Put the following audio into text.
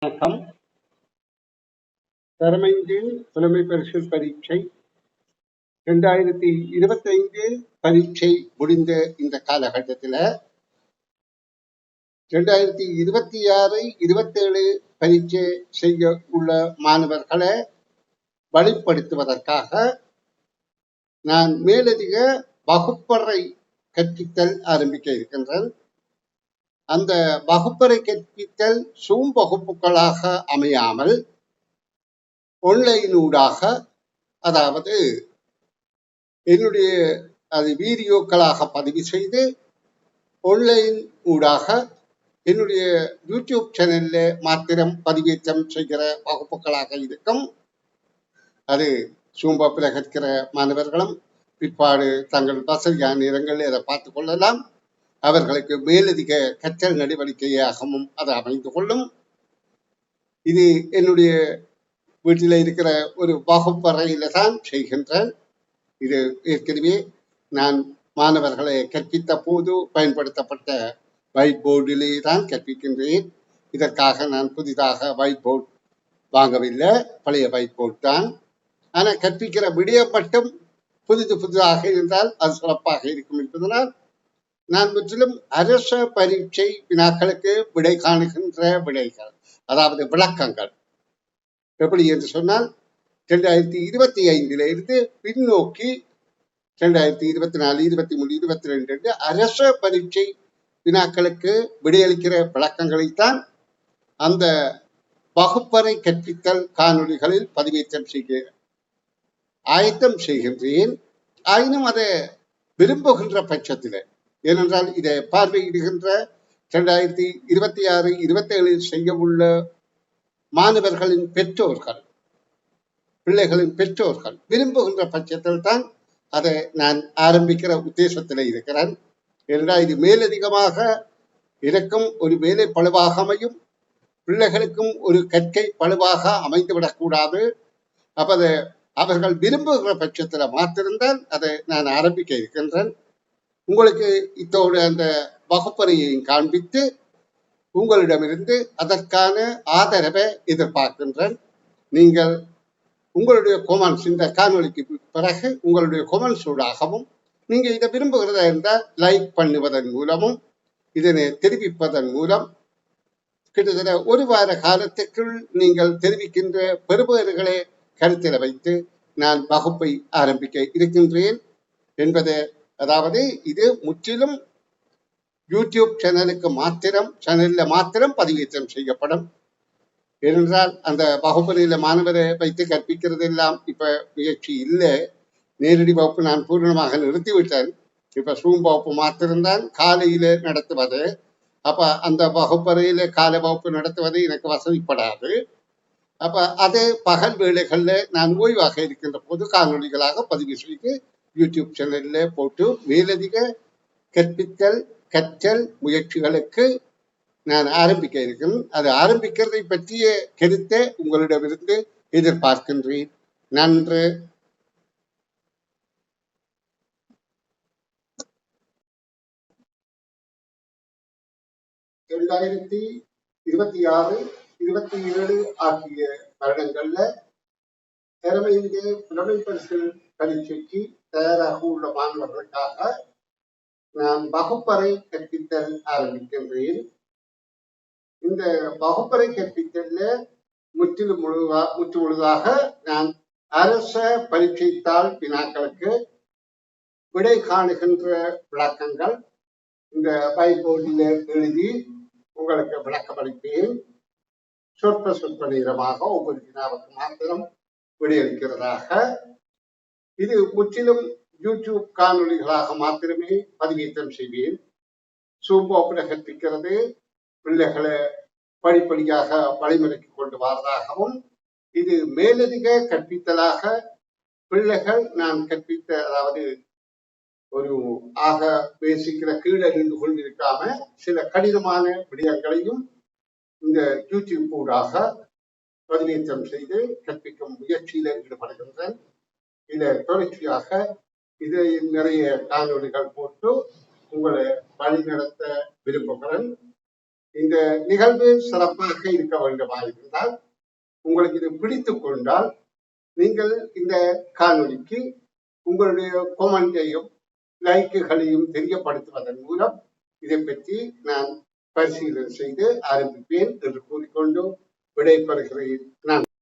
வணக்கம். தரமைந்து புலமை பரிசு பரீட்சை 2025 பரீட்சை முடிந்த இந்த காலகட்டத்தில் 2026 27 பரீட்சை செய்ய உள்ள மாணவர்களை வழிப்படுத்துவதற்காக நான் மேலதிக வகுப்பறை கற்பித்தல் ஆரம்பிக்க இருக்கின்றேன். அந்த வகுப்பறை கற்பித்தல் சூம் வகுப்புகளாக அமையாமல் ஆன்லைனூடாக, அதாவது என்னுடைய வீடியோக்களாக பதிவு செய்து ஆன்லைன் ஊடாக என்னுடைய யூடியூப் சேனல்ல மாத்திரம் பதிவேற்றம் செய்கிற வகுப்புகளாக இருக்கும். அது சூம் வகுப்பில் கற்கிற மாணவர்களும் பிற்பாடு தங்கள் வசதியான நேரங்களில் அதை பார்த்து கொள்ளலாம். அவர்களுக்கு மேலதிக கற்றல் நடவடிக்கையாகவும் அது அமைந்து கொள்ளும். இது என்னுடைய வீட்டில் இருக்கிற ஒரு வகுப்பறையில தான் செய்கின்றேன். இது ஏற்கனவே நான் மாணவர்களை கற்பித்த போது பயன்படுத்தப்பட்ட ஒயிட் போர்டிலே தான் கற்பிக்கின்றேன். இதற்காக நான் புதிதாக ஒயிட் போர்டு வாங்கவில்லை, பழைய ஒயிட் போர்டு தான். ஆனால் கற்பிக்கிற விடயம் மட்டும் புதிதாக இருந்தால் அது சிறப்பாக இருக்கும் என்பதனால் நான் முற்றிலும் அரச பரீட்சை வினாக்களுக்கு விடை காணுகின்ற விடைகள், அதாவது விளக்கங்கள். எப்படி என்று சொன்னால் 2025 இருந்து பின்னோக்கி 2024, 23, 22 அரச பரீட்சை வினாக்களுக்கு விடையளிக்கிற விளக்கங்களைத்தான் அந்த வகுப்பறை கற்பித்தல் காணொலிகளில் பதிவேற்றம் செய்ய ஆயத்தம் செய்கின்றேன். ஆயினும் அதை விரும்புகின்ற பட்சத்தில், ஏனென்றால் இதை பார்வையிடுகின்ற 2026, 27 செய்ய உள்ள மாணவர்களின் பெற்றோர்கள், பிள்ளைகளின் பெற்றோர்கள் விரும்புகின்ற பட்சத்தில் தான் அதை நான் ஆரம்பிக்கிற உத்தேசத்தில் இருக்கிறேன். ஏனென்றால் இது மேலதிகமாக எனக்கும் ஒரு வேலை பழுவாக அமையும், பிள்ளைகளுக்கும் ஒரு கற்கை பழுவாக அமைந்துவிடக்கூடாது. அப்ப அதை அவர்கள் விரும்புகிற பட்சத்தில் மாத்திருந்தால் அதை நான் ஆரம்பிக்க இருக்கின்றேன். உங்களுக்கு இத்தோடு அந்த வகுப்பறையையும் காண்பித்து உங்களிடமிருந்து அதற்கான ஆதரவை எதிர்பார்க்கின்றேன். நீங்கள் உங்களுடைய கொமெண்ட்ஸ், இந்த காணொலிக்கு பிறகு உங்களுடைய கொமெண்ட்ஸூடாகவும், நீங்கள் இதை விரும்புகிறதா இருந்தால் லைக் பண்ணுவதன் மூலமும் இதனை தெரிவிப்பதன் மூலம் கிட்டத்தட்ட ஒரு வார காலத்துக்குள் நீங்கள் தெரிவிக்கின்ற பெறுபேறுகளை கருத்தில் வைத்து நான் வகுப்பை ஆரம்பிக்க இருக்கின்றேன் என்பதை, அதாவது இது முற்றிலும் யூடியூப் சேனலுக்கு மாத்திரம் பதிவேற்றம் செய்யப்படும். ஏனென்றால் அந்த வகுப்பறையில மாணவரை வைத்து கற்பிக்கிறது எல்லாம் இப்ப முயற்சி இல்லை. நேரடி வகுப்பு நான் பூர்ணமாக நிறுத்திவிட்டேன். இப்ப சூம் வகுப்பு மாத்திரம்தான் காலையில நடத்துவது. அப்ப அந்த வகுப்பறையில காலை வகுப்பு நடத்துவது எனக்கு வசதிப்படாது. அப்ப அது பகல் வேளைகள்ல நான் ஓய்வாக இருக்கின்ற போது காணொலிகளாக பதிவு செய்து யூடியூப் சேனல்ல போட்டு மேலதிக கற்றல் முயற்சிகளுக்கு நான் ஆரம்பிக்க இருக்கிறேன். அது ஆரம்பிக்கிறதை பற்றிய கருத்தை உங்களிடமிருந்து எதிர்பார்க்கின்றேன். நன்று. 2026, 27 ஆகிய வருடங்கள்ல திறமையிலே புலமை பரிசு பரீட்சைக்கு தயாராக உள்ள மாணவர்களுக்காக நான் வகுப்பறை கற்பித்தல் ஆரம்பிக்கின்றேன். இந்த வகுப்பறை கற்பித்தல்ல முழுதாக நான் அரச பரீட்சைத்தாள் வினாக்களுக்கு விடை காணுகின்ற விளக்கங்கள் இந்த வைபோர்டில் எழுதி உங்களுக்கு விளக்கமளிப்பேன். சொற்ப நேரமாக ஒவ்வொரு வினாவுக்கு மாத்திரம் விடையளிக்கிறதாக. இது முற்றிலும் யூடியூப் காணொலிகளாக மாத்திரமே பதிவேற்றம் செய்வேன். சூம் வகுப்பில் கற்பிக்கிறது பிள்ளைகளை படிப்படியாக வழிமுறைக்கு கொண்டு வரதாகவும், இது மேலதிக கற்பித்தலாக பிள்ளைகள் நான் கற்பித்த, அதாவது ஒரு ஆக பேசிக்கிற கீழே நின்று கொண்டிருக்காம சில கடினமான விடயங்களையும் இந்த யூடியூப் ஊடாக பதிவேற்றம் செய்து கற்பிக்கும் முயற்சியில ஈடுபடுகின்றேன். இதை தொடர்ச்சியாக இதை நிறைய காணொலிகள் போட்டு உங்களை வழிநடத்த விரும்புகிறேன். இந்த நிகழ்வு சிறப்பாக இருக்க வேண்டுமா இருந்தால், உங்களுக்கு இது பிடித்து கொண்டால் நீங்கள் இந்த காணொலிக்கு உங்களுடைய கொமெண்டையும் லைக்குகளையும் தெரியப்படுத்துவதன் மூலம் இதை பற்றி நான் பரிசீலனை செய்து ஆரம்பிப்பேன் என்று கூறிக்கொண்டு விடைபெறுகிறேன். நன்றி.